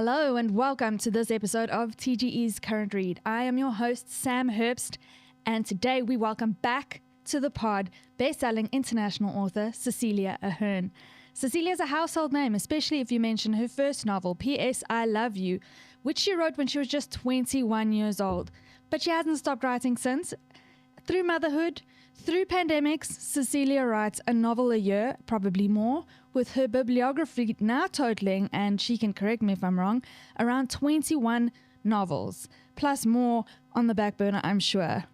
Hello and welcome to this episode of TGE'S Current Read. I am your host, Sam Herbst, and today we welcome back to the pod best-selling international author Cecelia Ahern. Cecelia is a household name, especially if you mention her first novel, P.S. I Love You, which she wrote when she was just 21 years old. But she hasn't stopped writing since. Through motherhood, through pandemics, Cecelia writes a novel a year, probably more, with her bibliography now totaling, and she can correct me if I'm wrong, around 21 novels, plus more on the back burner, I'm sure.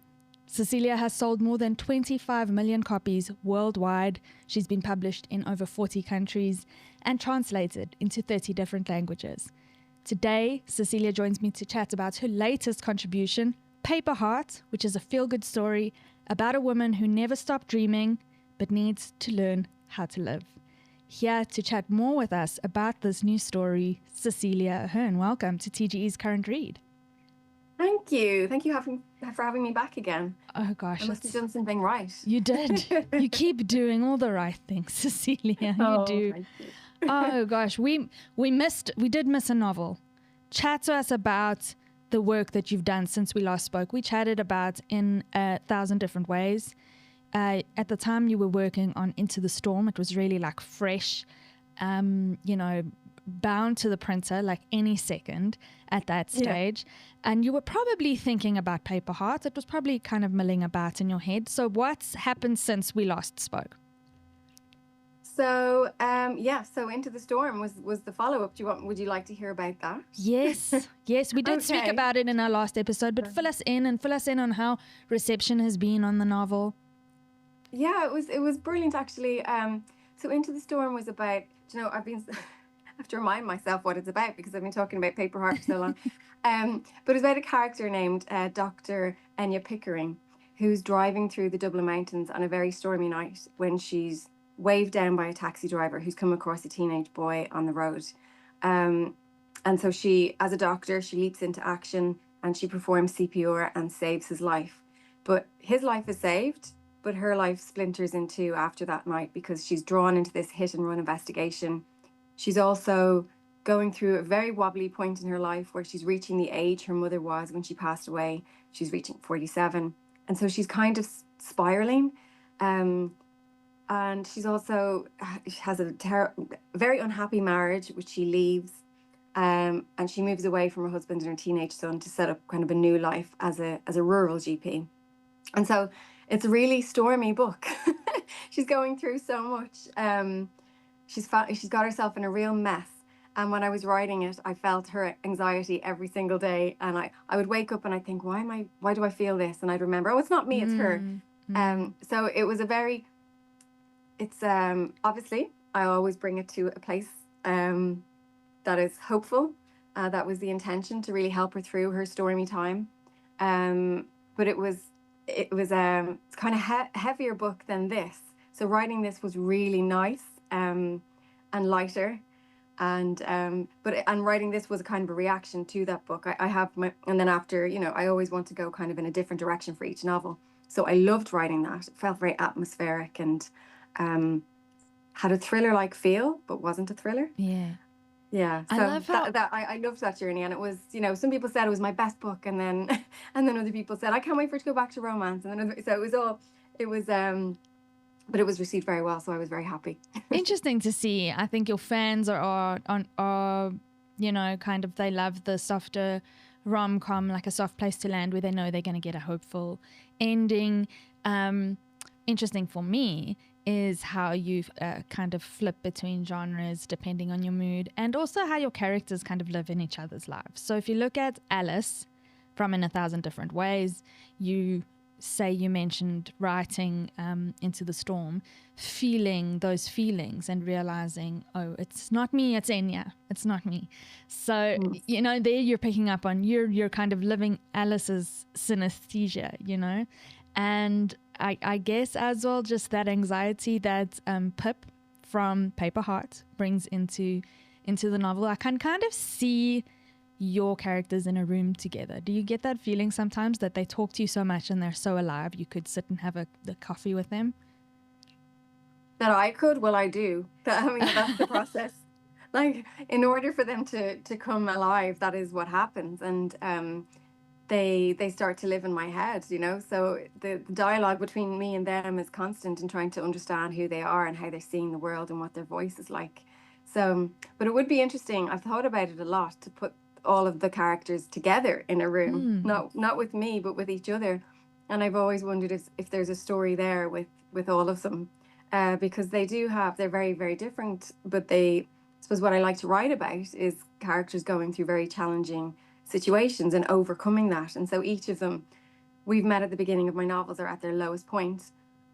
Cecelia has sold more than 25 million copies worldwide. She's been published in over 40 countries and translated into 30 different languages. Today, Cecelia joins me to chat about her latest contribution, Paper Heart, which is a feel-good story about a woman who never stopped dreaming but needs to learn how to live. Here to chat more with us about this new story, Cecelia Ahern. Welcome to TGE's Current Read. Thank you. Thank you for having me back again. Oh gosh. I must have done something right. You did. You keep doing all the right things, Cecelia. You do. Thank you. Oh gosh, we did miss a novel. Chat to us about the work that you've done since we last spoke. We chatted about in 1,000 different ways. At the time you were working on Into the Storm, it was really like fresh, bound to the printer like any second at that stage. Yeah. And you were probably thinking about Paper Heart. It was probably kind of milling about in your head. So what's happened since we last spoke? So, so Into the Storm was the follow-up. Would you like to hear about that? Yes, we did speak about it in our last episode, but fill us in on how reception has been on the novel. Yeah, it was brilliant actually. So Into the Storm was about, I've to remind myself what it's about because I've been talking about Paper Heart for so long. But it's about a character named Dr. Enya Pickering, who's driving through the Dublin Mountains on a very stormy night when she's waved down by a taxi driver who's come across a teenage boy on the road. And so she, as a doctor, she leaps into action and she performs CPR and saves his life. But his life is saved, but her life splinters in two after that night because she's drawn into this hit and run investigation. She's also going through a very wobbly point in her life where she's reaching the age her mother was when she passed away. She's reaching 47. And so she's kind of spiraling. And she's also, she has a very unhappy marriage, which she leaves. And she moves away from her husband and her teenage son to set up kind of a new life as a rural GP. And so it's a really stormy book. She's going through so much. She's got herself in a real mess. And when I was writing it, I felt her anxiety every single day. And I would wake up and I'd think, why do I feel this? And I'd remember, it's not me, it's her. So it was obviously, I always bring it to a place that is hopeful. That was the intention, to really help her through her stormy time. But it's kind of heavier book than this. So writing this was really nice and lighter. And writing this was a kind of a reaction to that book. And then after, I always want to go kind of in a different direction for each novel. So I loved writing that. It felt very atmospheric and had a thriller-like feel, but wasn't a thriller. Yeah. Yeah. So I loved that journey. And it was, some people said it was my best book. And then other people said, I can't wait for it to go back to romance. And then but it was received very well. So I was very happy. Interesting to see. I think your fans are kind of, they love the softer rom-com, like a soft place to land where they know they're going to get a hopeful ending. Interesting for me is how you kind of flip between genres depending on your mood, and also how your characters kind of live in each other's lives. So if you look at Alice from In 1,000 Different Ways, you mentioned writing Into the Storm, feeling those feelings and realizing, it's not me, it's Enya, it's not me. So, there you're picking up on, you're kind of living Alice's synesthesia, and I guess as well, just that anxiety that Pip from Paper Heart brings into the novel. I can kind of see your characters in a room together. Do you get that feeling sometimes that they talk to you so much and they're so alive you could sit and have the coffee with them? That I could? Well, I do. That's the process. like in order for them to come alive, that is what happens. And they start to live in my head, you know. So the dialogue between me and them is constant in trying to understand who they are and how they're seeing the world and what their voice is like. So, but it would be interesting. I've thought about it a lot to put all of the characters together in a room, not with me, but with each other. And I've always wondered if there's a story there with all of them, because they're very, very different. But I suppose what I like to write about is characters going through very challenging situations and overcoming that. And so each of them we've met at the beginning of my novels are at their lowest point.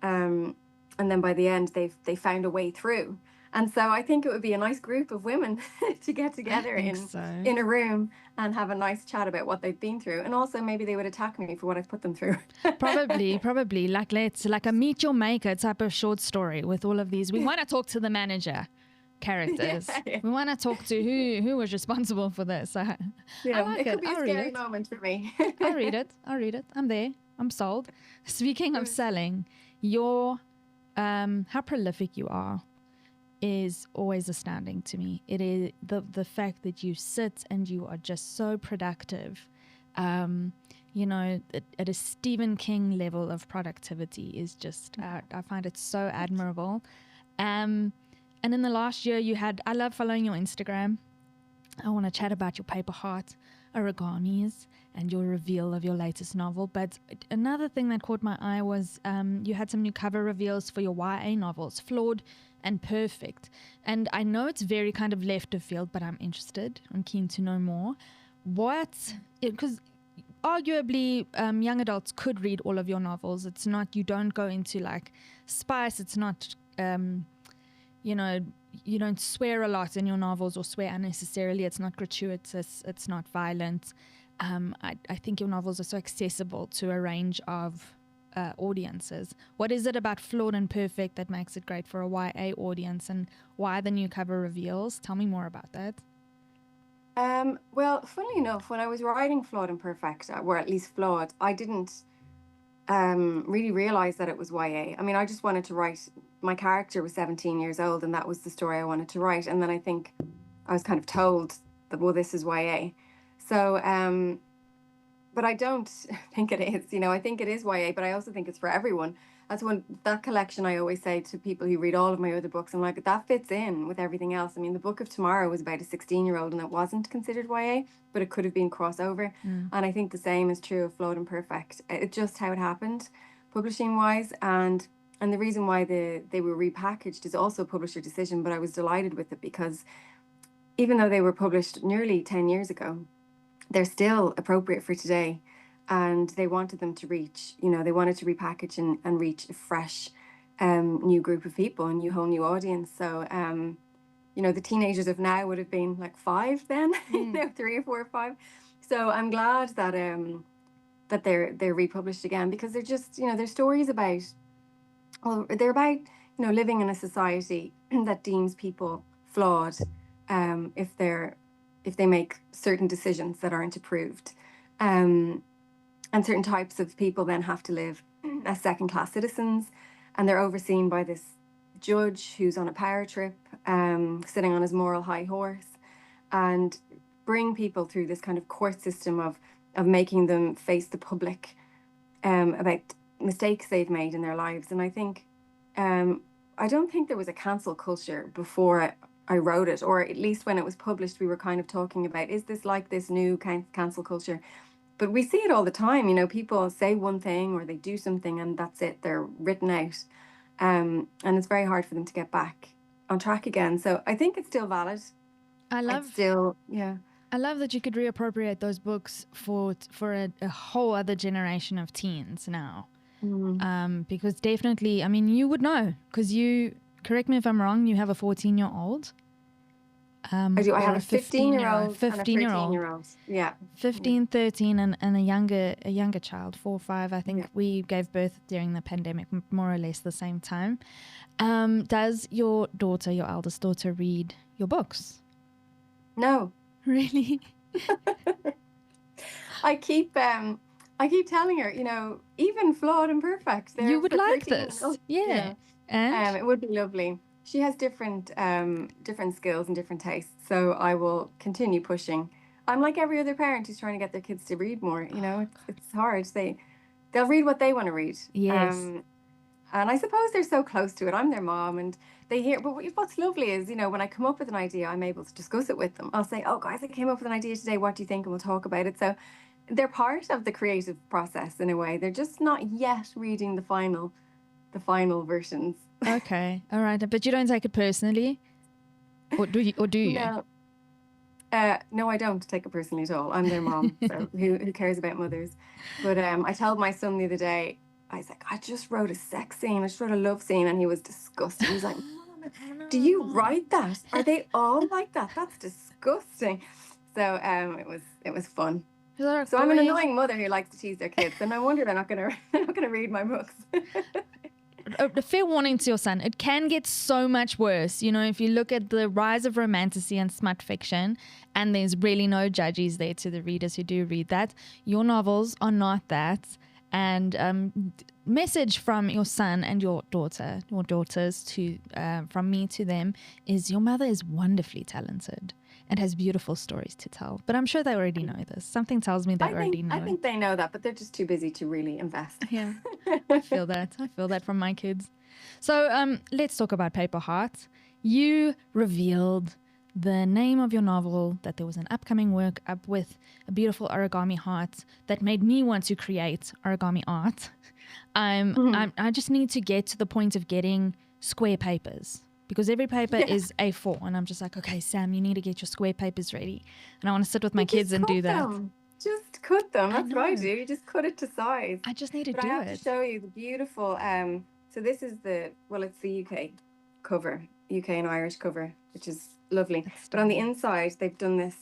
And then by the end, they found a way through. And so I think it would be a nice group of women to get together in a room and have a nice chat about what they've been through. And also maybe they would attack me for what I've put them through. Probably. Like a meet your maker type of short story with all of these. We want to talk to the manager characters. Yeah. We want to talk to who was responsible for this. I like it could be a scary moment for me. I'll read it. I'm there. I'm sold. Speaking of selling, your how prolific you are is always astounding to me. It is the fact that you sit and you are just so productive. You know, at a Stephen King level of productivity is just I find it so admirable. And in the last year I love following your Instagram. I want to chat about your paper heart, origamis, and your reveal of your latest novel. But another thing that caught my eye was you had some new cover reveals for your YA novels, Flawed and Perfect. And I know it's very kind of left of field, but I'm interested. I'm keen to know more. Because arguably young adults could read all of your novels. It's not, you don't go into like spice. It's not, you know, you don't swear a lot in your novels or swear unnecessarily. It's not gratuitous. It's not violent. I think your novels are so accessible to a range of audiences. What is it about Flawed and Perfect that makes it great for a YA audience, and why the new cover reveals? Tell me more about that. Well, funnily enough, when I was writing Flawed and Perfect, or at least Flawed, I didn't really realize that it was YA. I mean, I just wanted to write, my character was 17 years old and that was the story I wanted to write. And then I think I was kind of told that, well, this is YA. So, but I don't think it is, you know, I think it is YA, but I also think it's for everyone. That's that collection I always say to people who read all of my other books, I'm like, that fits in with everything else. I mean, the Book of Tomorrow was about a 16-year-old and it wasn't considered YA, but it could have been crossover. And I think the same is true of Flawed and Perfect. It's just how it happened, publishing wise. And the reason why they were repackaged is also a publisher decision, but I was delighted with it because even though they were published nearly 10 years ago, they're still appropriate for today. And they wanted them to reach, you know, they wanted to repackage and reach a fresh new group of people, a whole new audience. So, you know, the teenagers of now would have been like 5 then, you know, 3 or 4 or 5. So I'm glad that that they're republished again, because they're just, you know, they're stories about, well, they're about, you know, living in a society that deems people flawed if they make certain decisions that aren't approved. And certain types of people then have to live as second-class citizens, and they're overseen by this judge who's on a power trip, sitting on his moral high horse, and bring people through this kind of court system of making them face the public about mistakes they've made in their lives. And I think, I don't think there was a cancel culture before I wrote it, or at least when it was published, we were kind of talking about, is this like this new cancel culture? But we see it all the time, you know, people say one thing or they do something and that's it, they're written out. And it's very hard for them to get back on track again. So I think it's still valid. I love that you could reappropriate those books for a whole other generation of teens now. Because definitely, I mean, you would know, because you, correct me if I'm wrong, you have a 14-year-old. I do. I have a 15-year-old and a 13-year-old. Yeah. 15, 13, and a younger child, 4 or 5. I think we gave birth during the pandemic, more or less the same time. Does your eldest daughter, read your books? No. Really? I keep telling her, you know, even Flawed and Perfect. You would like this. Yeah. And it would be lovely. she has different skills and different tastes. So I will continue pushing. I'm like every other parent who's trying to get their kids to read more. You know, it's hard. They'll read what they want to read. Yes. And I suppose they're so close to it. I'm their mom, and they hear. But what's lovely is, you know, when I come up with an idea, I'm able to discuss it with them. I'll say, "Oh, guys, I came up with an idea today. What do you think?" And we'll talk about it. So they're part of the creative process in a way. They're just not yet reading the final versions. Okay. All right. But you don't take it personally, or do you? Or do you? No, no, I don't take it personally at all. I'm their mom, so who cares about mothers? But I told my son the other day, I was like, I just wrote a sex scene, I just wrote a love scene, and he was disgusted. He was like, Mom, do you write that? Are they all like that? That's disgusting. So it was fun. So I'm an annoying mother who likes to tease their kids, and no wonder they're not gonna read my books. A fair warning to your son, it can get so much worse. You know, if you look at the rise of romantasy and smut fiction, and there's really no judges there to the readers who do read that, your novels are not that. And message from your son and your daughters to from me to them is your mother is wonderfully talented and has beautiful stories to tell. But I'm sure they already know this. Something tells me they already know. I think they know that, but they're just too busy to really invest. Yeah, I feel that. I feel that from my kids. So let's talk about Paper Heart. You revealed the name of your novel, that there was an upcoming work up with a beautiful origami heart that made me want to create origami art. I just need to get to the point of getting square papers, because every paper is A4, and I'm just like, okay, Sam, you need to get your square papers ready. And I want to sit with my kids and do that. Just cut them. That's what I do. You just cut it to size. I just need to do it. I have to show you the beautiful, so this is it's the UK cover, UK and Irish cover, which is lovely. But on the inside, they've done this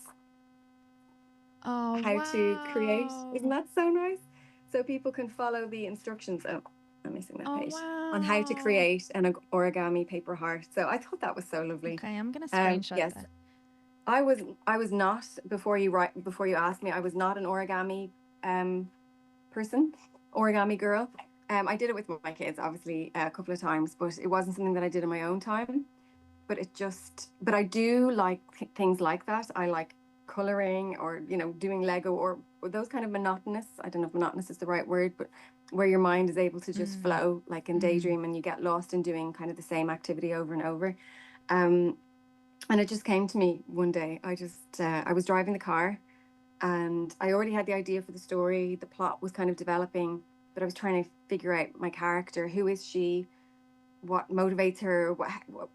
how to create. Isn't that so nice? So people can follow the instructions. Oh, I'm missing that page. On how to create an origami paper heart. So I thought that was so lovely. Okay, I'm gonna screenshot that. I was not, before you asked me, I was not an origami person, origami girl. I did it with my kids, obviously, a couple of times, but it wasn't something that I did in my own time. But I do like things like that. I like coloring, or, you know, doing Lego, or those kind of monotonous, I don't know if monotonous is the right word, but where your mind is able to just flow, like in daydream, and you get lost in doing kind of the same activity over and over. And it just came to me one day. I was driving the car, and I already had the idea for the story. The plot was kind of developing, but I was trying to figure out my character. Who is she? What motivates her?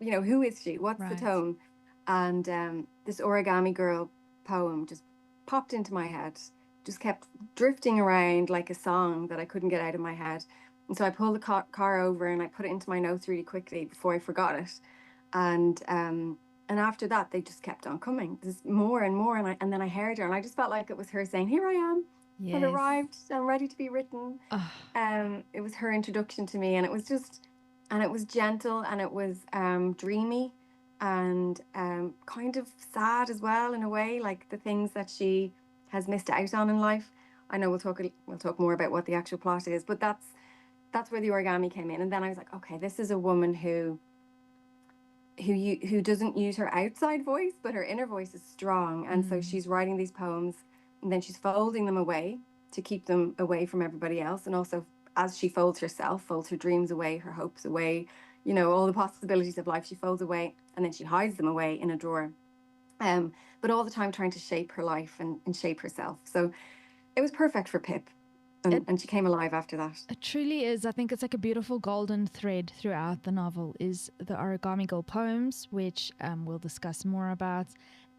Who is she? What's the tone? And this origami girl poem just popped into my head, just kept drifting around like a song that I couldn't get out of my head. And so I pulled the car over, and I put it into my notes really quickly before I forgot it. And after that, they just kept on coming. There's more and more, and then I heard her, and I just felt like it was her saying, "Here I am. Yes. I've arrived. I'm ready to be written." It was her introduction to me, and it was gentle, and it was dreamy, and kind of sad as well, in a way, like the things that she has missed out on in life. I know we'll talk more about what the actual plot is, but that's where the origami came in. And then I was like, okay, this is a woman who doesn't use her outside voice, but her inner voice is strong. And so she's writing these poems, and then she's folding them away to keep them away from everybody else. And also, as she folds herself, folds her dreams away, her hopes away, you know, all the possibilities of life, she folds away, and then she hides them away in a drawer. But all the time trying to shape her life and shape herself. So it was perfect for Pip. And she came alive after that. It truly is. I think it's like a beautiful golden thread throughout the novel is the Origami Girl poems, which we'll discuss more about,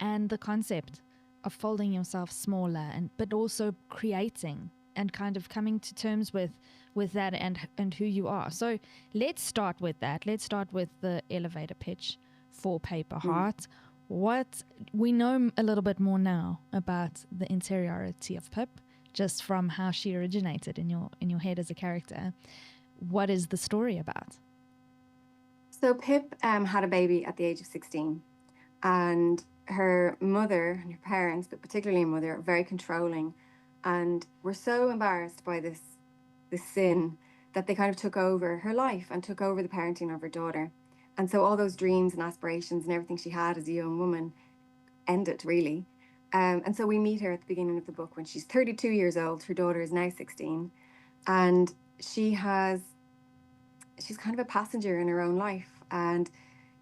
and the concept of folding yourself smaller, but also creating and kind of coming to terms with that and who you are. So let's start with that. Let's start with the elevator pitch for Paper Heart. What we know a little bit more now about the interiority of Pip, just from how she originated in your head as a character. What is the story about? So Pip had a baby at the age of 16, and her mother and her parents, but particularly her mother, are very controlling, and were so embarrassed by this sin that they kind of took over her life and took over the parenting of her daughter. so all those dreams and aspirations and everything she had as a young woman ended, really. And so we meet her at the beginning of the book when she's 32 years old. Her daughter is now 16. And she's kind of a passenger in her own life. And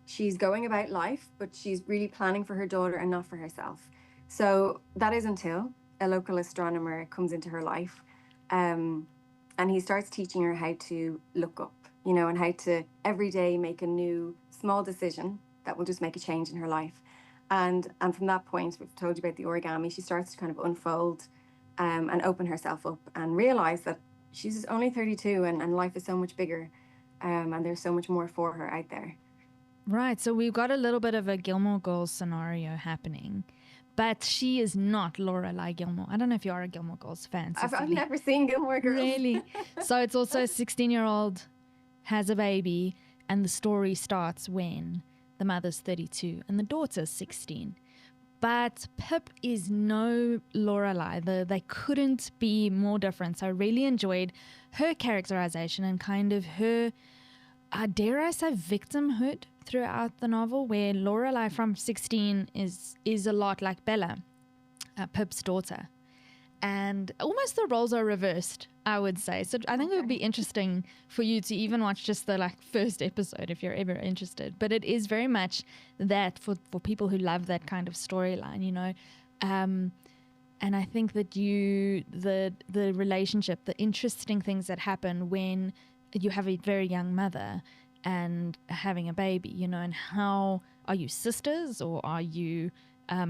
she's going about life, but she's really planning for her daughter and not for herself. So that is until a local astronomer comes into her life. And he starts teaching her how to look up, and how to every day make a new small decision that will just make a change in her life. And from that point, we've told you about the origami, she starts to kind of unfold and open herself up and realize that she's only 32 and life is so much bigger, and there's so much more for her out there. Right. So we've got a little bit of a Gilmore Girls scenario happening, but she is not Lorelai Gilmore. I don't know if you are a Gilmore Girls fan. I've never seen Gilmore Girls. Really? So it's also a 16-year-old has a baby, and the story starts when the mother's 32 and the daughter's 16. But Pip is no Lorelai. They couldn't be more different. So I really enjoyed her characterization and kind of her, dare I say, victimhood throughout the novel, where Lorelai from 16 is a lot like Bella, Pip's daughter. And almost the roles are reversed, I would say. So I think it would be interesting for you to even watch just the first episode if you're ever interested. But it is very much that for people who love that kind of storyline, and I think that the relationship, the interesting things that happen when you have a very young mother and having a baby, and how are you sisters or are you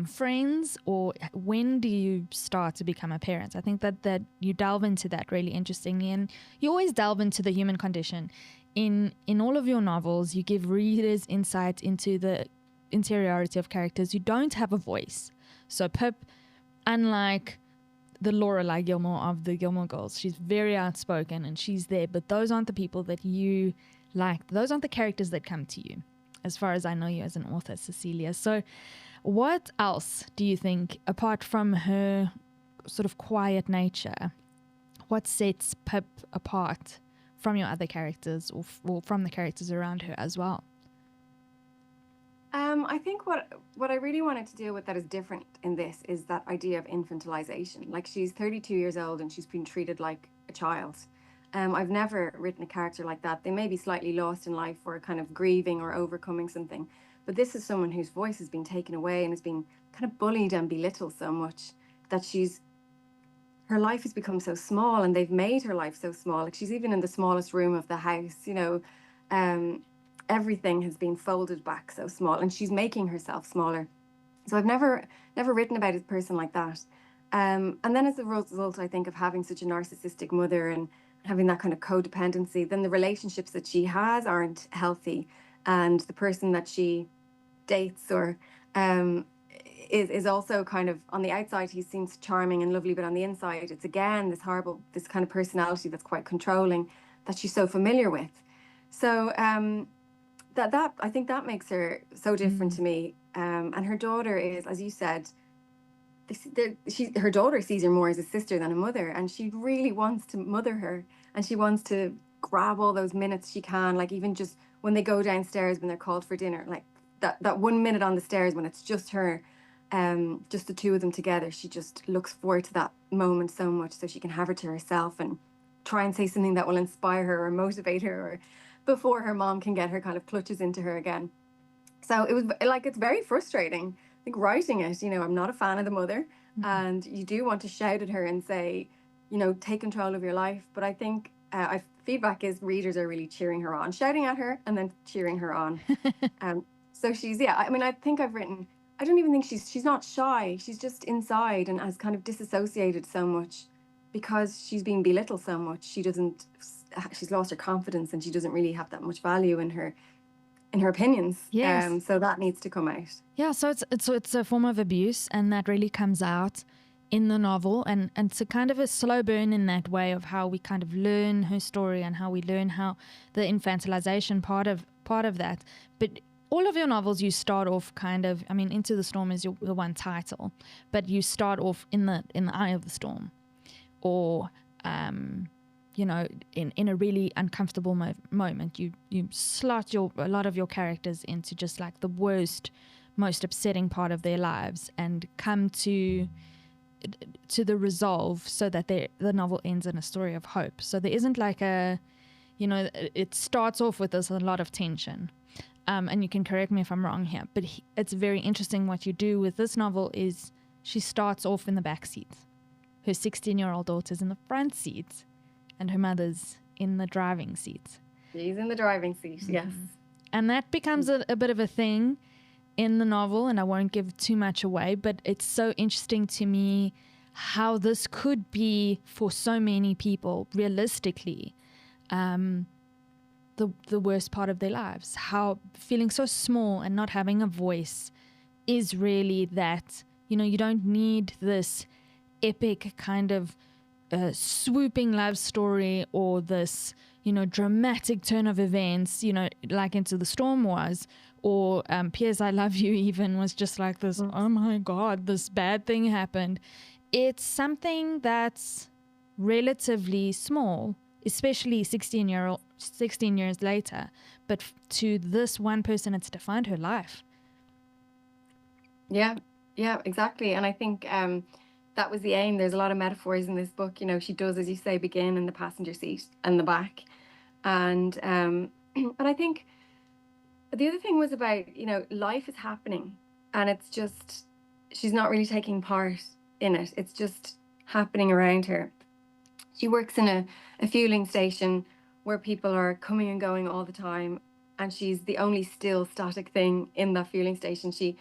friends, or when do you start to become a parent? I think that you delve into that really interestingly, and you always delve into the human condition. In all of your novels, you give readers insight into the interiority of characters who don't have a voice. So Pip, unlike the Lorelai Gilmore of the Gilmore Girls, she's very outspoken and she's there, but those aren't the people that you like. Those aren't the characters that come to you, as far as I know you as an author, Cecelia. So what else do you think, apart from her sort of quiet nature, what sets Pip apart from your other characters or from the characters around her as well? I think what I really wanted to deal with that is different in this is that idea of infantilization. Like, she's 32 years old and she's been treated like a child. I've never written a character like that. They may be slightly lost in life or kind of grieving or overcoming something. But this is someone whose voice has been taken away and has been kind of bullied and belittled so much that her life has become so small, and they've made her life so small. Like, she's even in the smallest room of the house, everything has been folded back so small, and she's making herself smaller. So I've never written about a person like that. And then as a result, I think, of having such a narcissistic mother and having that kind of codependency, then the relationships that she has aren't healthy. And the person that she dates or is also kind of, on the outside he seems charming and lovely, but on the inside it's again this kind of personality that's quite controlling that she's so familiar with. So that I think that makes her so different to me. And her daughter is, as you said, her daughter sees her more as a sister than a mother, and she really wants to mother her, and she wants to grab all those minutes she can, like even just when they go downstairs when they're called for dinner, like that 1 minute on the stairs when it's just her, just the two of them together. She just looks forward to that moment so much, so she can have her to herself and try and say something that will inspire her or motivate her, or before her mom can get her kind of clutches into her again. So it was like, it's very frustrating. I think writing it, I'm not a fan of the mother, and you do want to shout at her and say, take control of your life. But I think feedback is readers are really cheering her on, shouting at her and then cheering her on. So she's, I think I don't even think she's not shy. She's just inside and has kind of disassociated so much because she's been belittled so much. She's lost her confidence, and she doesn't really have that much value in her opinions. Yes. So that needs to come out. Yeah, so it's a form of abuse, and that really comes out in the novel, and it's a kind of a slow burn in that way of how we kind of learn her story and how we learn how the infantilization part of that. But all of your novels, you start off kind of, Into the Storm is the one title, but you start off in the eye of the storm, or in a really uncomfortable moment, you slot a lot of your characters into just like the worst, most upsetting part of their lives, and come to the resolve so that the novel ends in a story of hope. So there isn't like it starts off with a lot of tension. And you can correct me if I'm wrong here, but it's very interesting what you do with this novel is she starts off in the back seat. Her 16-year-old daughter's in the front seat, and her mother's in the driving seat. She's in the driving seat, yes. And that becomes a bit of a thing in the novel, and I won't give too much away, but it's so interesting to me how this could be for so many people, realistically, the worst part of their lives. How feeling so small and not having a voice is really that, you don't need this epic kind of swooping love story or this, dramatic turn of events, like Into the Storm was, or P.S. I Love You even was just like this, oh my God, this bad thing happened. It's something that's relatively small, especially 16 years later, but to this one person, it's defined her life. Yeah, exactly. And I think that was the aim. There's a lot of metaphors in this book. She does, as you say, begin in the passenger seat and the back. And but I think the other thing was about, life is happening, and it's just, she's not really taking part in it. It's just happening around her. She works in a fueling station where people are coming and going all the time, and she's the only still static thing in that fueling station. She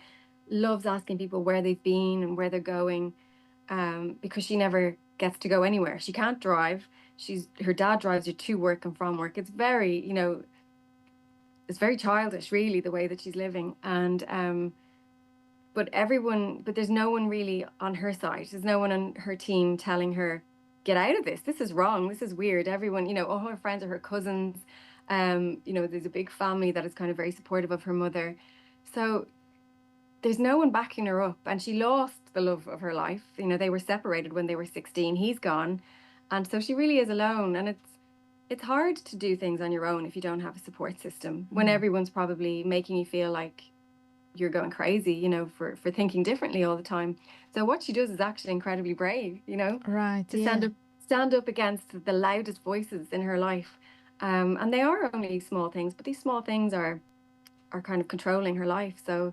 loves asking people where they've been and where they're going, because she never gets to go anywhere. She can't drive. Her dad drives her to work and from work. It's very, it's very childish, really, the way that she's living. And but there's no one really on her side. There's no one on her team telling her, get out of this. This is wrong. This is weird. Everyone, all her friends are her cousins. There's a big family that is kind of very supportive of her mother. So there's no one backing her up, and she lost the love of her life. They were separated when they were 16. He's gone, and so she really is alone. And it's hard to do things on your own if you don't have a support system, when everyone's probably making you feel like you're going crazy, for thinking differently all the time. So what she does is actually incredibly brave, right? To stand up against the loudest voices in her life. And they are only small things, but these small things are kind of controlling her life. So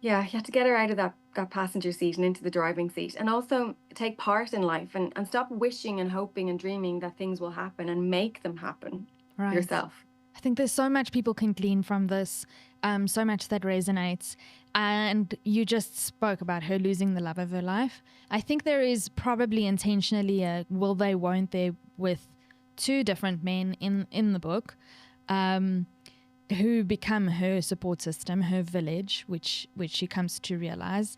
yeah, you have to get her out of that passenger seat and into the driving seat, and also take part in life and stop wishing and hoping and dreaming that things will happen, and make them happen yourself. I think there's so much people can glean from this, so much that resonates. And you just spoke about her losing the love of her life. I think there is probably intentionally a will they, won't they with two different men in the book, who become her support system, her village, which she comes to realize.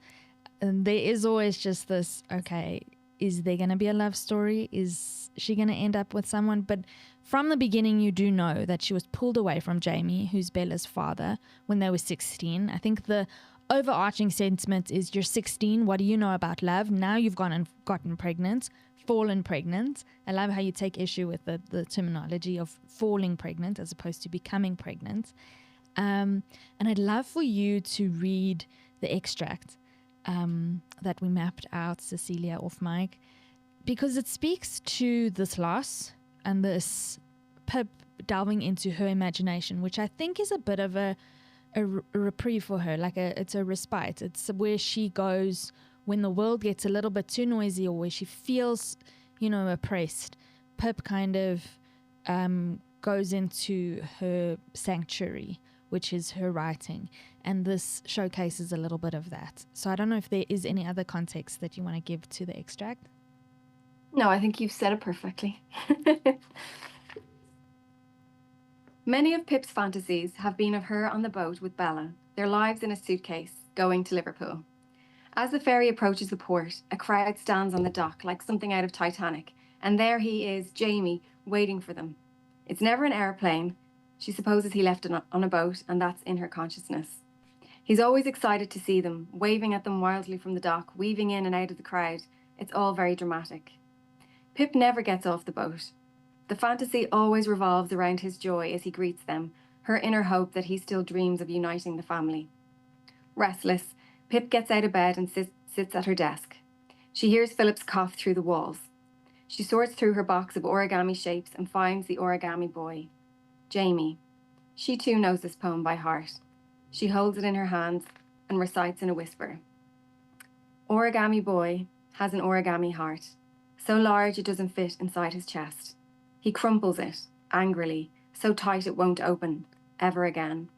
And there is always just this, okay, is there going to be a love story? Is she going to end up with someone? But from the beginning, you do know that she was pulled away from Jamie, who's Bella's father, when they were 16. I think the overarching sentiment is, you're 16, what do you know about love? Now you've gone and gotten pregnant, fallen pregnant. I love how you take issue with the terminology of falling pregnant as opposed to becoming pregnant. And I'd love for you to read the extract that we mapped out, Cecelia, off mic, because it speaks to this loss and this Pip delving into her imagination, which I think is a bit of a reprieve for her, it's a respite. It's where she goes when the world gets a little bit too noisy, or where she feels, oppressed. Pip kind of goes into her sanctuary, which is her writing, and this showcases a little bit of that. So I don't know if there is any other context that you want to give to the extract. No, I think you've said it perfectly. Many of Pip's fantasies have been of her on the boat with Bella, their lives in a suitcase, going to Liverpool. As the ferry approaches the port, a crowd stands on the dock like something out of Titanic, and there he is, Jamie, waiting for them. It's never an airplane. She supposes he left it on a boat, and that's in her consciousness. He's always excited to see them, waving at them wildly from the dock, weaving in and out of the crowd. It's all very dramatic. Pip never gets off the boat. The fantasy always revolves around his joy as he greets them, her inner hope that he still dreams of uniting the family. Restless, Pip gets out of bed and sits at her desk. She hears Philip's cough through the walls. She sorts through her box of origami shapes and finds the origami boy, Jamie. She too knows this poem by heart. She holds it in her hands and recites in a whisper. Origami boy has an origami heart, so large it doesn't fit inside his chest. He crumples it, angrily, so tight it won't open, ever again.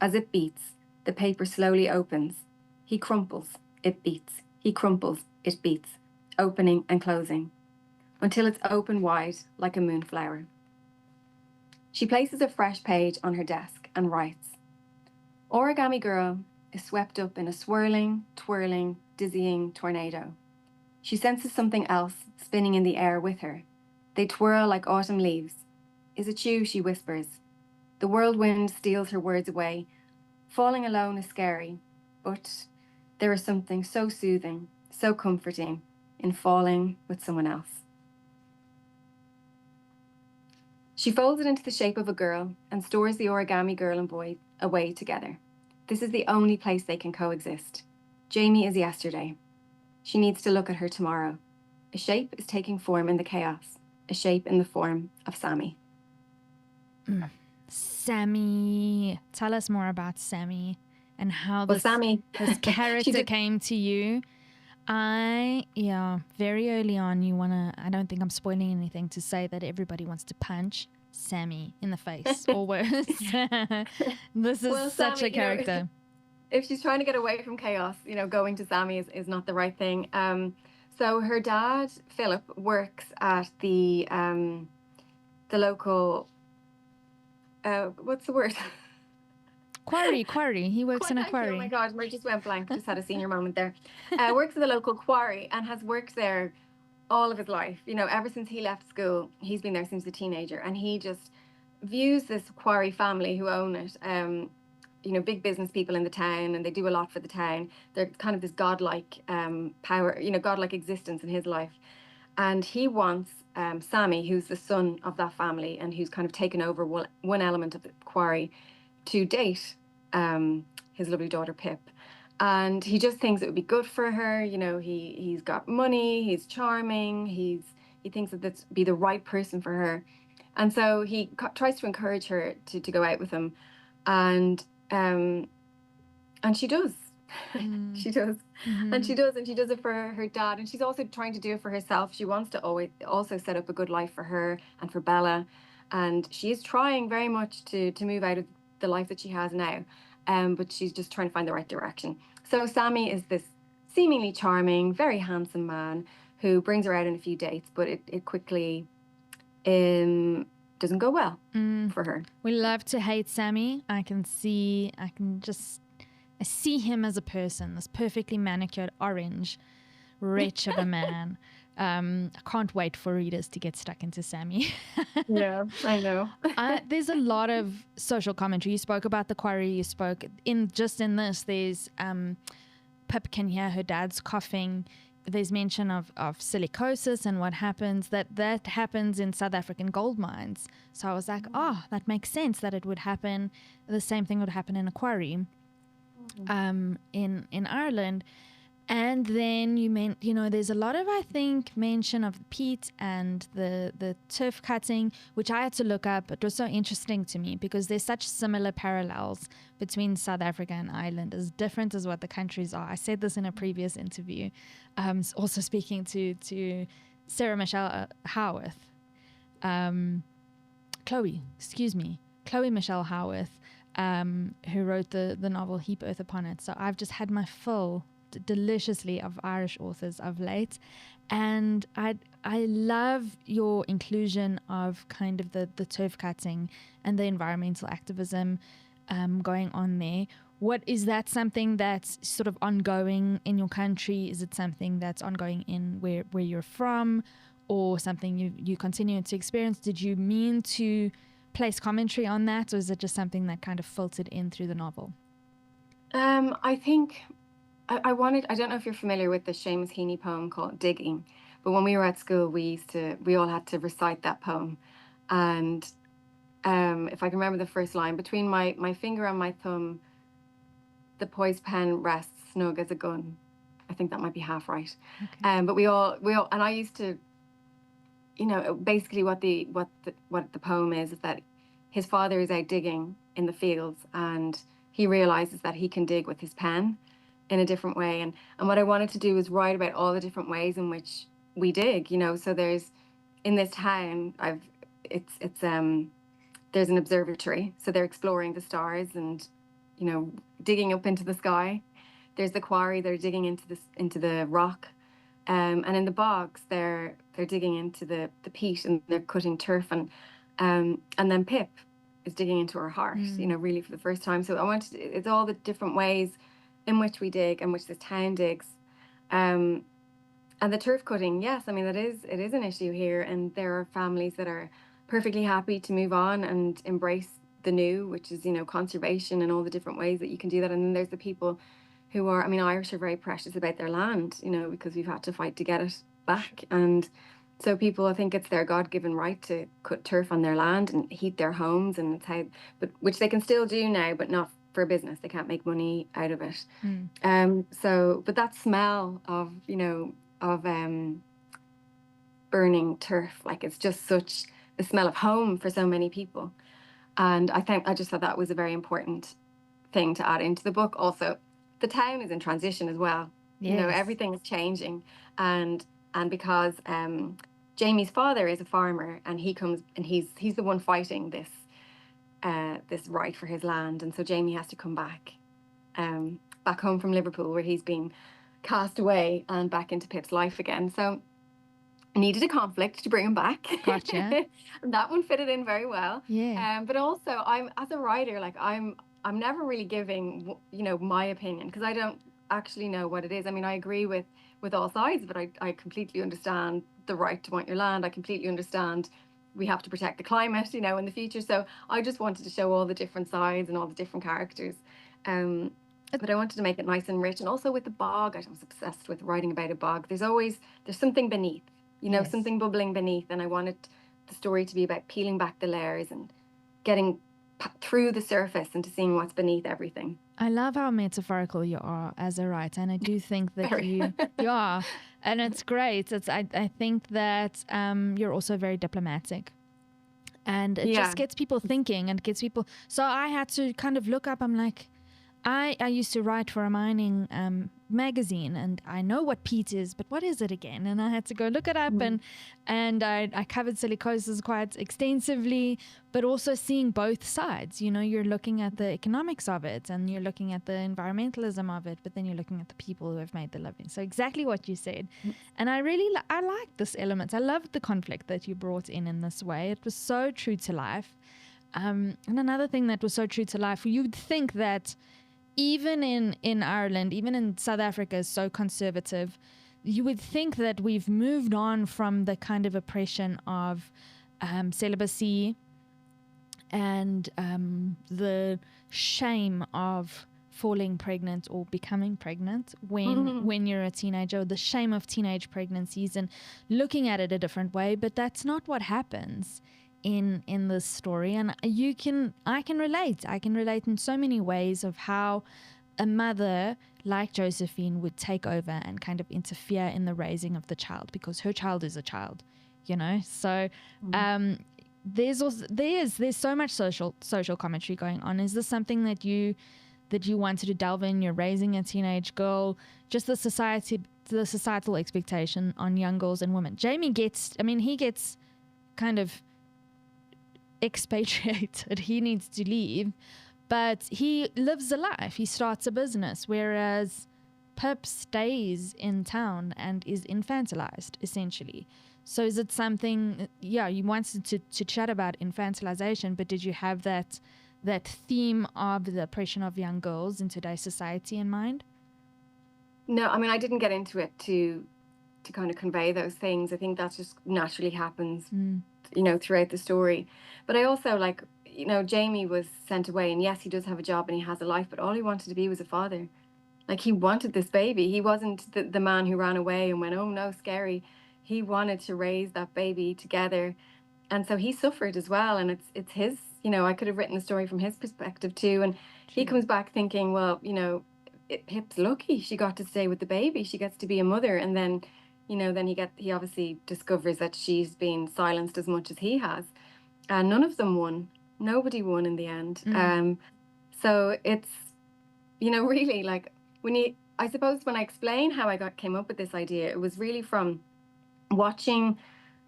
As it beats, the paper slowly opens. He crumples, it beats. He crumples, it beats, opening and closing, until it's open wide like a moonflower. She places a fresh page on her desk and writes, Origami girl is swept up in a swirling, twirling, dizzying tornado. She senses something else spinning in the air with her. They twirl like autumn leaves. Is it you, she whispers. The whirlwind steals her words away. Falling alone is scary, but there is something so soothing, so comforting in falling with someone else. She folds it into the shape of a girl and stores the origami girl and boy away together. This is the only place they can coexist. Jamie is yesterday. She needs to look at her tomorrow. A shape is taking form in the chaos, a shape in the form of Sammy. Sammy. Tell us more about Sammy and how this character came to you. Very early on, I don't think I'm spoiling anything to say that everybody wants to punch Sammy in the face or worse. This is such Sammy, a character. If she's trying to get away from chaos, going to Sammy is not the right thing. So her dad, Philip, works at the local, what's the word? Quarry. He works in a quarry. Oh my God, I just went blank. Just had a senior moment there. Works at the local quarry and has worked there all of his life. Ever since he left school, he's been there since a teenager, and he just views this quarry family who own it. Big business people in the town, and they do a lot for the town. They're kind of this godlike power, godlike existence in his life. And he wants Sammy, who's the son of that family and who's kind of taken over one element of the quarry, to date his lovely daughter Pip. And he just thinks it would be good for her. He's got money, he's charming, he thinks that this would be the right person for her. And so he tries to encourage her to go out with him. And she does. She does. Mm-hmm. And she does it for her dad. And she's also trying to do it for herself. She wants to also set up a good life for her and for Bella. And she is trying very much to move out of the life that she has now. But she's just trying to find the right direction. So Sammy is this seemingly charming, very handsome man who brings her out on a few dates, but it quickly doesn't go well for her. We love to hate Sammy. I see him as a person, this perfectly manicured orange, wretch of a man. I can't wait for readers to get stuck into Sammy. Yeah, I know. There's a lot of social commentary. You spoke about the quarry. You spoke in this. There's Pip can hear her dad's coughing. There's mention of silicosis and what happens. That happens in South African gold mines. So I was like, that makes sense that it would happen. The same thing would happen in a quarry, in Ireland. And then there's a lot of, I think, mention of peat and the turf cutting, which I had to look up. It was so interesting to me because there's such similar parallels between South Africa and Ireland, as different as what the countries are. I said this in a previous interview, also speaking to Sarah Michelle Howarth, Chloe Michelle Howarth, who wrote the novel Heap Earth Upon It. So I've just had my full deliciously of Irish authors of late, and I love your inclusion of kind of the turf cutting and the environmental activism going on there. What is that something that's sort of ongoing in your country? Is it something that's ongoing in where you're from, or something you continue to experience? Did you mean to place commentary on that, or is it just something that kind of filtered in through the novel? I think I don't know if you're familiar with the Seamus Heaney poem called Digging, but when we were at school, we all had to recite that poem. And if I can remember the first line, between my finger and my thumb, the poised pen rests snug as a gun. I think that might be half right. Okay. But we all, and I used to, basically what the poem is that his father is out digging in the fields, and he realizes that he can dig with his pen in a different way. And what I wanted to do was write about all the different ways in which we dig. So there's, in this town, it's there's an observatory, so they're exploring the stars and digging up into the sky. There's the quarry, they're digging into the rock, and in the bogs they're digging into the peat, and they're cutting turf, and then Pip is digging into her heart, really for the first time. So it's all the different ways in which we dig and which this town digs. And the turf cutting, yes, I mean, it is an issue here, and there are families that are perfectly happy to move on and embrace the new, which is, conservation and all the different ways that you can do that. And then there's the people who are, I mean, Irish are very precious about their land, because we've had to fight to get it back. And so people, I think it's their God-given right to cut turf on their land and heat their homes, and it's how, which they can still do now, but not for business. They can't make money out of it. But that smell of, burning turf, like, it's just such the smell of home for so many people. And I just thought that was a very important thing to add into the book. Also, the town is in transition as well. Yes. Everything is changing, and because Jamie's father is a farmer, and he comes and he's the one fighting this right for his land, and so Jamie has to come back home from Liverpool, where he's been cast away, and back into Pip's life again. So needed a conflict to bring him back. Gotcha. And that one fitted in very well. Yeah. But also, I'm, as a writer, like, I'm never really giving my opinion, because I don't actually know what it is. I mean, I agree with all sides, but I completely understand the right to want your land. I completely understand we have to protect the climate, in the future. So I just wanted to show all the different sides and all the different characters. But I wanted to make it nice and rich. And also with the bog, I was obsessed with writing about a bog. There's something beneath, Yes. something bubbling beneath. And I wanted the story to be about peeling back the layers and getting through the surface into seeing what's beneath everything. I love how metaphorical you are as a writer, and I do think that you are, and it's great. I think that you're also very diplomatic, and it just gets people thinking and gets people. So I had to kind of look up. I'm like, I used to write for a mining magazine, and I know what peat is, but what is it again? And I had to go look it up, and I covered silicosis quite extensively, but also seeing both sides. You're looking at the economics of it, and you're looking at the environmentalism of it, but then you're looking at the people who have made the living. So exactly what you said. And I really I like this element. I loved the conflict that you brought in this way. It was so true to life. And another thing that was so true to life, you'd think that even in Ireland, even in South Africa, is so conservative, you would think that we've moved on from the kind of oppression of celibacy and the shame of falling pregnant or becoming pregnant when you're a teenager, the shame of teenage pregnancies, and looking at it a different way. But that's not what happens in this story, and I can relate in so many ways of how a mother like Josephine would take over and kind of interfere in the raising of the child, because her child is a child, so there's so much social commentary going on. Is this something that you wanted to delve in? You're raising a teenage girl, just the societal expectation on young girls and women. Jamie gets kind of expatriated. He needs to leave, but he lives a life. He starts a business, whereas Pip stays in town and is infantilized, essentially. So is it something, you wanted to chat about infantilization, but did you have that theme of the oppression of young girls in today's society in mind? No, I mean, I didn't get into it to kind of convey those things. I think that just naturally happens throughout the story. But I also, like, Jamie was sent away, and yes, he does have a job and he has a life, but all he wanted to be was a father. Like, he wanted this baby. He wasn't the man who ran away and went, oh no, scary. He wanted to raise that baby together. so he suffered as well, and it's his, I could have written the story from his perspective too, and he comes back thinking, well, Pip's lucky she got to stay with the baby, she gets to be a mother, and then then he obviously discovers that she's been silenced as much as he has, and none of them won. Nobody won in the end. So it's really, like, I suppose when I explain how I came up with this idea, it was really from watching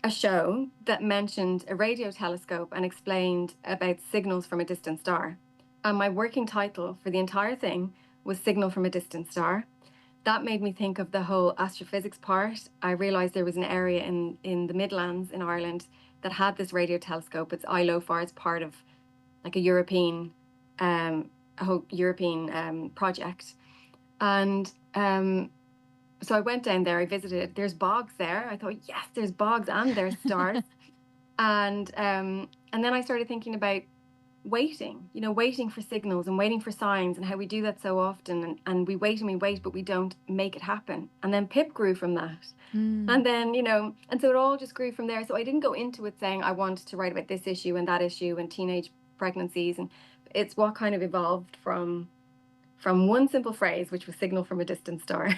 a show that mentioned a radio telescope and explained about signals from a distant star. And my working title for the entire thing was Signal from a Distant Star. That made me think of the whole astrophysics part. I realized there was an area in the Midlands in Ireland that had this radio telescope. It's ILOFAR. It's part of like a whole European project. And so I went down there, I visited. There's bogs there. I thought, yes, there's bogs and there's stars. And then I started thinking about waiting for signals and waiting for signs, and how we do that so often, and we wait, but we don't make it happen. And then Pip grew from that. And then, and so it all just grew from there. So I didn't go into it saying I wanted to write about this issue and that issue and teenage pregnancies, and it's what kind of evolved from one simple phrase, which was Signal from a Distant Star.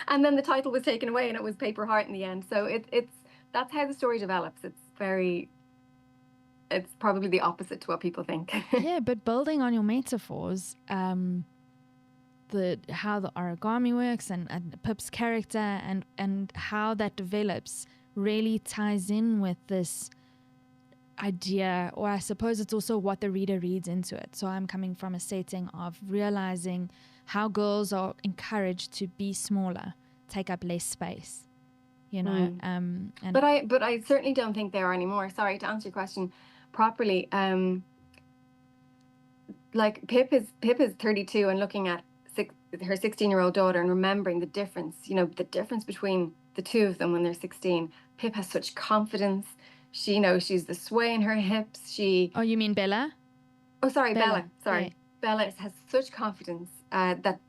And then the title was taken away and it was Paper Heart in the end. So that's how the story develops. It's probably the opposite to what people think. Yeah, but building on your metaphors, how the origami works and Pip's character and how that develops really ties in with this idea, or I suppose it's also what the reader reads into it. So I'm coming from a setting of realizing how girls are encouraged to be smaller, take up less space, but I certainly don't think they are anymore. Sorry, to answer your question properly, like Pip is 32 and looking at her 16-year-old daughter and remembering the difference, the difference between the two of them when they're 16. Pip has such confidence. She knows she's the sway in her hips. Oh, you mean Bella? Oh, sorry, Bella. Sorry. Yeah. Bella has such confidence that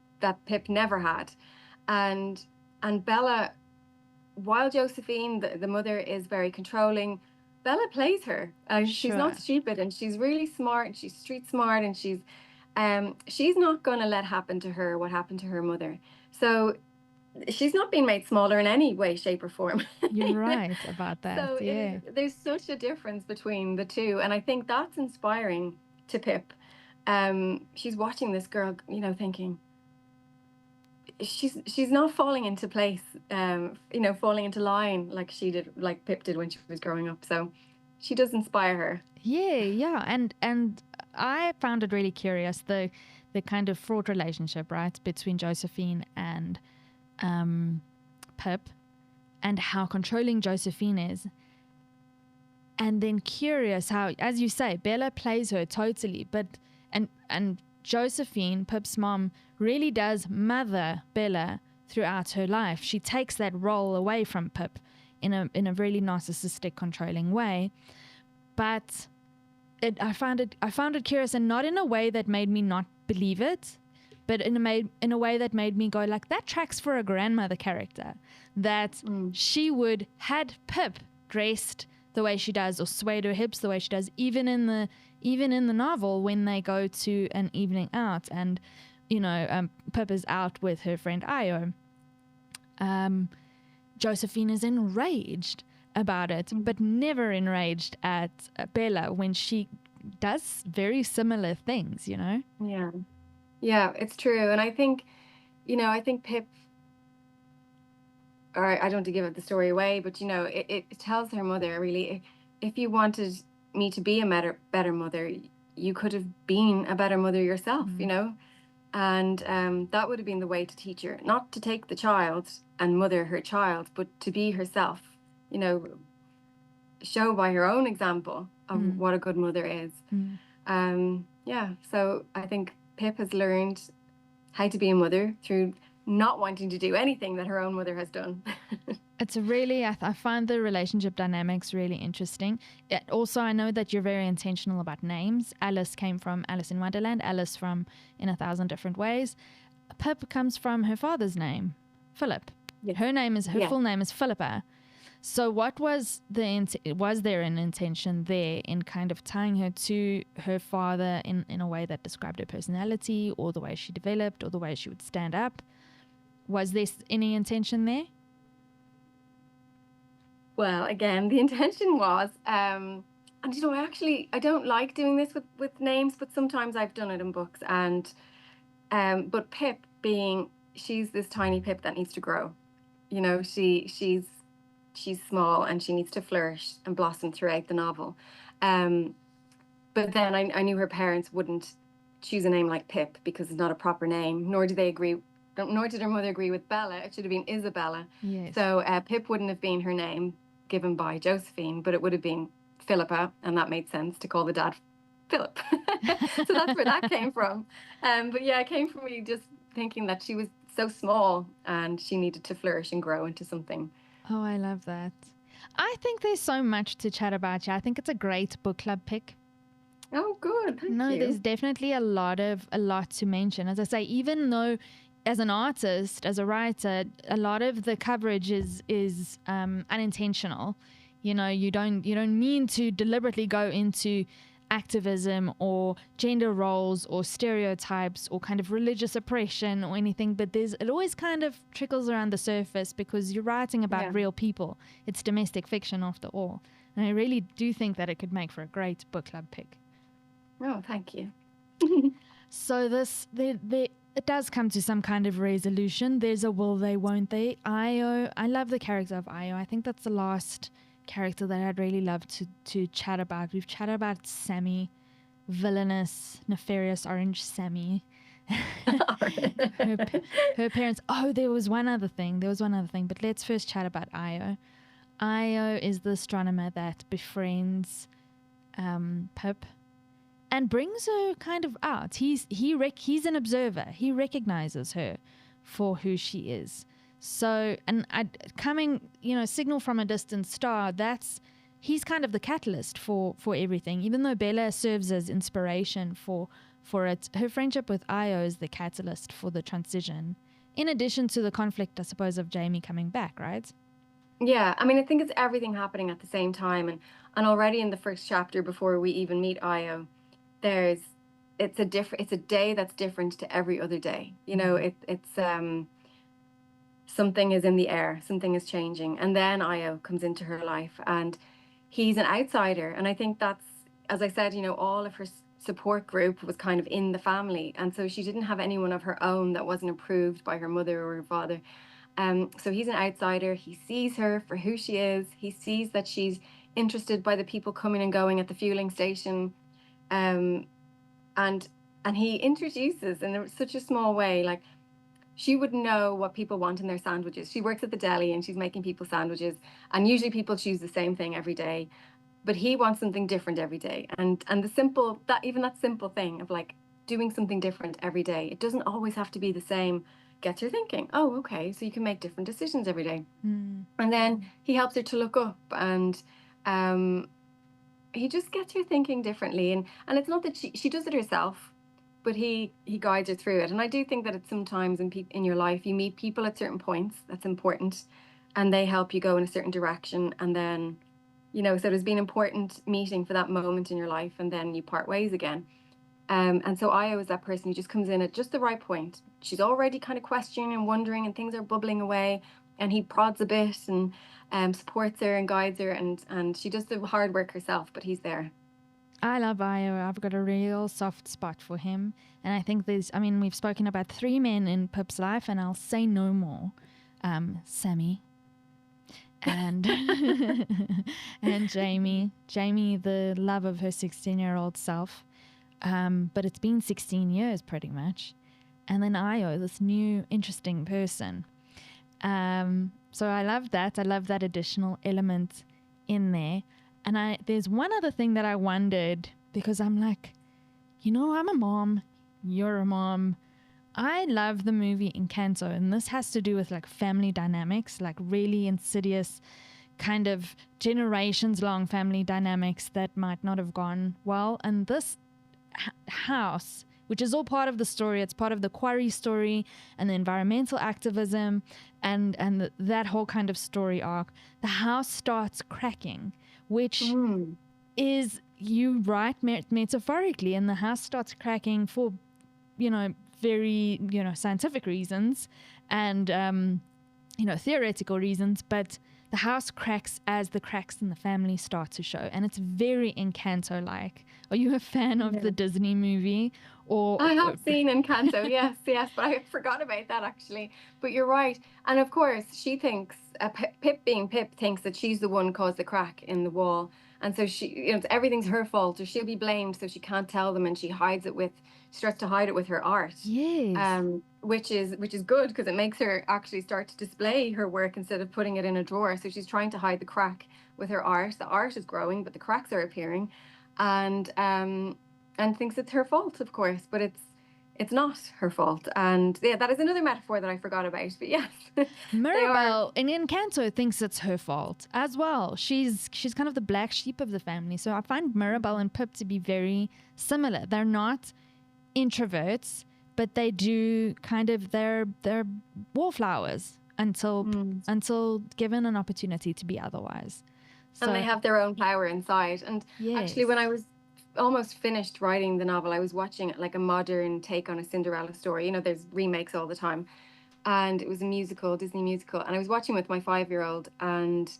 Pip never had. And Bella, while Josephine, the mother, is very controlling, Bella plays her. She's not stupid, and she's really smart, and she's street smart, and she's not going to let happen to her what happened to her mother. So she's not being made smaller in any way, shape, or form. You're right about that. So yeah. There's such a difference between the two, and I think that's inspiring to Pip. She's watching this girl, thinking she's not falling into place, falling into line like Pip did when she was growing up. So she does inspire her. Yeah, and I found it really curious, the kind of fraught relationship, right, between Josephine and Pip, and how controlling Josephine is. And then curious how, as you say, Bella plays her totally, but and Josephine, Pip's mom, really does mother Bella throughout her life. She takes that role away from Pip in a really narcissistic, controlling way. But I found it curious, and not in a way that made me not believe it, but in a way that made me go, like, that tracks for a grandmother character, that she would, had Pip dressed the way she does or swayed her hips the way she does, even in the novel when they go to an evening out and Pip is out with her friend Io, Josephine is enraged about it, but never enraged at Bella when she does very similar things, Yeah, it's true. And I think Pip, or I don't want to give the story away, but it tells her mother, really, if you wanted me to be a better mother, you could have been a better mother yourself, and that would have been the way to teach her, not to take the child and mother her child, but to be herself, show by her own example of what a good mother is. So I think Pip has learned how to be a mother through not wanting to do anything that her own mother has done. It's really, I find the relationship dynamics really interesting. Also, I know that you're very intentional about names. Alice came from Alice in Wonderland, Alice from In 1,000 Different Ways. Pip comes from her father's name, Philip. Yes. Her full name is Philippa. So what was was there an intention there in kind of tying her to her father in a way that described her personality, or the way she developed, or the way she would stand up? Was there any intention there? Well, again, the intention was, and I don't like doing this with names, but sometimes I've done it in books. And but Pip she's this tiny Pip that needs to grow. She's small and she needs to flourish and blossom throughout the novel. But then I knew her parents wouldn't choose a name like Pip because it's not a proper name, nor did her mother agree with Bella. It should have been Isabella. Yes. So Pip wouldn't have been her name given by Josephine, but it would have been Philippa, and that made sense to call the dad Philip. So that's where that came from. But yeah, it came from me just thinking that she was so small and she needed to flourish and grow into something. Oh, I love that. I think there's so much to chat about here. I think it's a great book club pick. Oh, good. Thank you. There's definitely a lot to mention. As I say, even though as an artist, as a writer, a lot of the coverage is unintentional. You don't mean to deliberately go into activism or gender roles or stereotypes or kind of religious oppression or anything, but it always kind of trickles around the surface because you're writing about real people. It's domestic fiction after all. And I really do think that it could make for a great book club pick. Oh, thank you. So it does come to some kind of resolution. There's a will they, won't they. Io, I love the character of Io. I think that's the last character that I'd really love to chat about. We've chatted about Sammy, villainous, nefarious orange Sammy. her parents. Oh, there was one other thing. But let's first chat about Io. Io is the astronomer that befriends Pip and brings her kind of out. He's an observer. He recognizes her for who she is. So, and signal from a distant star, he's kind of the catalyst for everything. Even though Bella serves as inspiration for it, her friendship with Io is the catalyst for the transition, in addition to the conflict, I suppose, of Jamie coming back, right? Yeah, I mean, I think it's everything happening at the same time. And already in the first chapter, before we even meet Io, it's a day that's different to every other day. Something is in the air, something is changing. And then Io comes into her life and he's an outsider. And I think that's, as I said, all of her support group was kind of in the family. And so she didn't have anyone of her own that wasn't approved by her mother or her father. So he's an outsider. He sees her for who she is. He sees that she's interested by the people coming and going at the fueling station. And he introduces in such a small way, like, she would know what people want in their sandwiches. She works at the deli and she's making people sandwiches. And usually people choose the same thing every day. But he wants something different every day. And that simple thing of like doing something different every day, it doesn't always have to be the same, gets her thinking, oh, okay, so you can make different decisions every day. And then he helps her to look up, and he just gets her thinking differently. And it's not that she does it herself, but he guides her through it. And I do think that it's sometimes in your life, you meet people at certain points, that's important, and they help you go in a certain direction. And then, so there's been an important meeting for that moment in your life, and then you part ways again. And so Io is that person who just comes in at just the right point. She's already kind of questioning and wondering, and things are bubbling away, and he prods a bit and supports her and guides her, and she does the hard work herself, but he's there. I love Io. I've got a real soft spot for him. And I think we've spoken about 3 men in Pip's life, and I'll say no more. Sammy and and Jamie, the love of her 16-year-old self. But it's been 16 years pretty much. And then Io, this new interesting person. So I love that. I love that additional element in there. And there's one other thing that I wondered, because I'm like, I'm a mom, you're a mom. I love the movie Encanto, and this has to do with like family dynamics, like really insidious kind of generations long family dynamics that might not have gone well. And this house which is all part of the story. It's part of the quarry story and the environmental activism and that whole kind of story arc. The house starts cracking, which is, you write metaphorically, and the house starts cracking for, very, scientific reasons and, theoretical reasons, but the house cracks as the cracks in the family start to show, and it's very Encanto-like. Are you a fan of the Disney movie? Or I have seen Encanto, yes, but I forgot about that actually. But you're right, and of course she thinks, Pip being Pip, thinks that she's the one caused the crack in the wall, and so she, everything's her fault, or she'll be blamed, so she can't tell them, and she starts to hide it with her art. Yes. Which is good, because it makes her actually start to display her work instead of putting it in a drawer. So she's trying to hide the crack with her art. The art is growing, but the cracks are appearing, and thinks it's her fault, of course, but it's not her fault. And yeah, that is another metaphor that I forgot about. But yes, Mirabelle in Encanto thinks it's her fault as well. She's kind of the black sheep of the family. So I find Mirabelle and Pip to be very similar. They're not introverts, but they do kind of, they're wallflowers until given an opportunity to be otherwise. So, and they have their own power inside. And actually, when I was almost finished writing the novel, I was watching like a modern take on a Cinderella story. There's remakes all the time, and it was a musical, Disney musical, and I was watching with my 5-year-old, and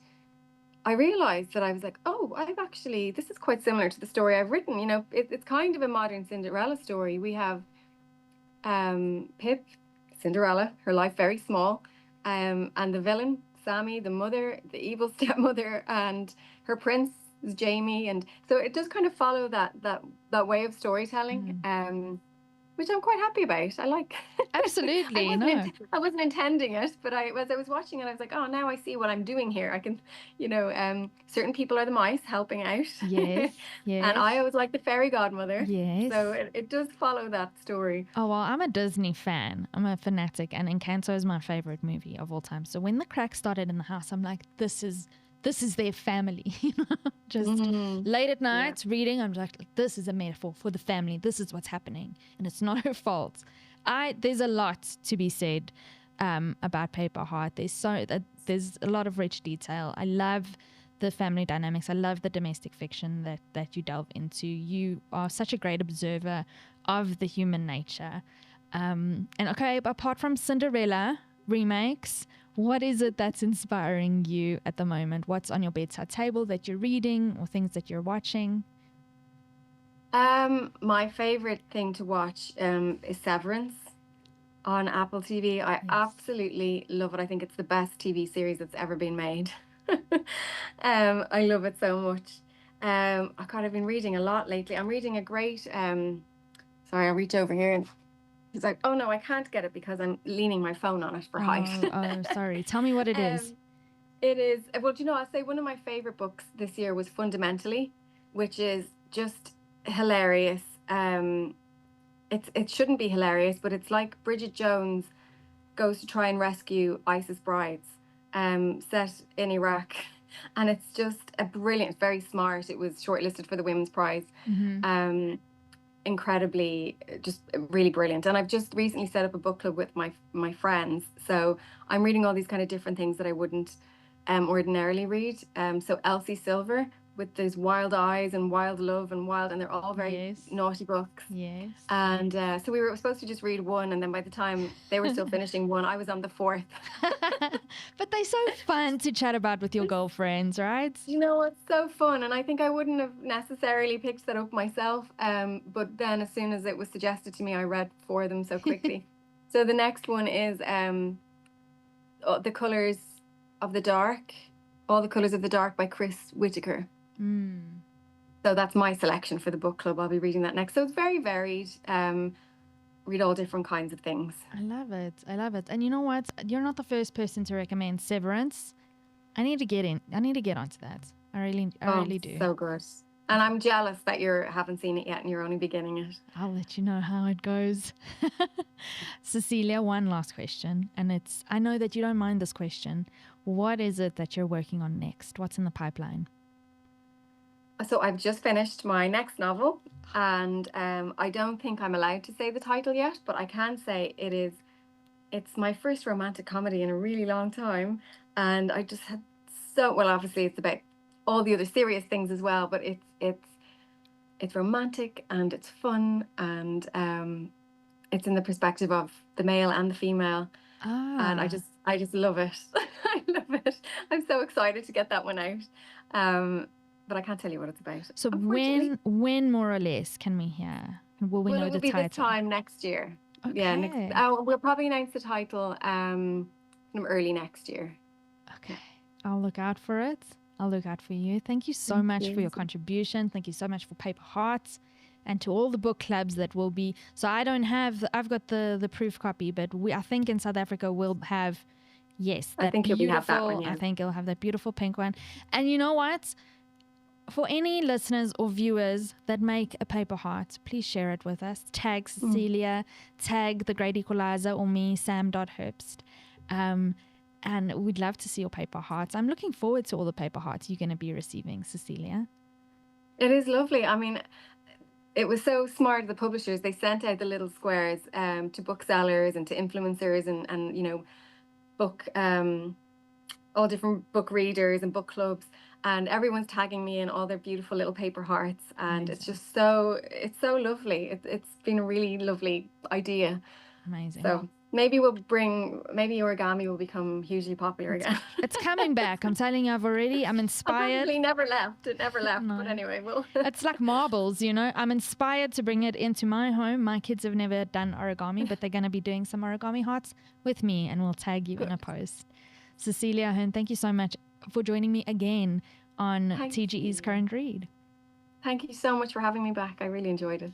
I realized that I was like, oh, this is quite similar to the story I've written. It's kind of a modern Cinderella story. We have Pip, Cinderella, her life very small, and the villain, Sammy, the mother, the evil stepmother, and her prince is Jamie. And so it does kind of follow that way of storytelling, which I'm quite happy about. I like. Absolutely. I wasn't intending it, but as I was watching it, I was like, oh, now I see what I'm doing here. I can, certain people are the mice helping out. Yes. And I always like the fairy godmother. Yes. So it does follow that story. Oh, well, I'm a Disney fan. I'm a fanatic, and Encanto is my favorite movie of all time. So when the crack started in the house, I'm like, this is their family. Just late at night reading, I'm like, this is a metaphor for the family. This is what's happening, and it's not her fault. There's a lot to be said about Paper Heart. There's a lot of rich detail. I love the family dynamics. I love the domestic fiction that you delve into. You are such a great observer of the human nature. And okay, apart from Cinderella remakes, what is it that's inspiring you at the moment? What's on your bedside table that you're reading, or things that you're watching? My favorite thing to watch is Severance on Apple TV. I absolutely love it. I think it's the best TV series that's ever been made. I love it so much. I've been reading a lot lately. I'm reading a great sorry, I'll reach over here, and he's like, oh no, I can't get it because I'm leaning my phone on it for height. Oh, sorry. Tell me what it is. It is, well, I'll say one of my favorite books this year was Fundamentally, which is just hilarious. It shouldn't be hilarious, but it's like Bridget Jones goes to try and rescue ISIS brides, set in Iraq, and it's just a brilliant, very smart. It was shortlisted for the Women's Prize. Incredibly, just really brilliant. And I've just recently set up a book club with my friends, so I'm reading all these kind of different things that I wouldn't ordinarily read. So Elsie Silver, with those wild eyes and wild love and they're all very naughty books. Yes. And so we were supposed to just read one, and then by the time they were still finishing one, I was on the fourth. But they're so fun to chat about with your girlfriends, right? It's so fun, and I think I wouldn't have necessarily picked that up myself. But then as soon as it was suggested to me, I read 4 of them so quickly. So the next one is The Colors of the Dark, All the Colors of the Dark by Chris Whitaker. So that's my selection for the book club. I'll be reading that next. So it's very varied. Read all different kinds of things. I love it. And you know what? You're not the first person to recommend Severance. I need to get onto that. I really do. So good. And I'm jealous that you haven't seen it yet and you're only beginning it. I'll let you know how it goes. Cecelia, one last question. And I know that you don't mind this question. What is it that you're working on next? What's in the pipeline? So I've just finished my next novel, and I don't think I'm allowed to say the title yet, but I can say it's my first romantic comedy in a really long time, and I just had well, obviously it's about all the other serious things as well, but it's romantic and it's fun, and it's in the perspective of the male and the female, and Ah, I just love it. I love it. I'm so excited to get that one out. But I can't tell you what it's about, so unfortunately. when more or less can we hear? Will we Well, know it will the be this title? time next year. Yeah, next. Okay. We'll probably announce the title early next year. Okay. I'll look out for it. I'll look out for you. Thank you so Thank much for you. your contribution. Thank you so much for Paper Hearts and to all the book clubs that will be. So I've got the proof copy, but I think in South Africa we'll have, yes, I that think you'll have that one. beautiful, Yeah. I think it'll have that beautiful pink one. And you know what? For any listeners or viewers that make a Paper Heart, please share it with us. Tag Cecelia, tag The Great Equalizer or me, Sam.Herbst. And we'd love to see your Paper Hearts. I'm looking forward to all the Paper Hearts you're going to be receiving, Cecelia. It is lovely. I mean, it was so smart of the publishers. They sent out the little squares to booksellers and to influencers and book all different book readers and book clubs, and everyone's tagging me in all their beautiful little paper hearts, and it's just it's so lovely. It's been a really lovely idea. Amazing. So maybe origami will become hugely popular again. It's coming back. I'm telling you, I'm inspired. Probably never left. It never left. No. But anyway, it's like marbles, I'm inspired to bring it into my home. My kids have never done origami, but they're going to be doing some origami hearts with me, and we'll tag you in a post. Cecelia Ahern, thank you so much for joining me again on TGE'S Current Read. Thank you so much for having me back. I really enjoyed it.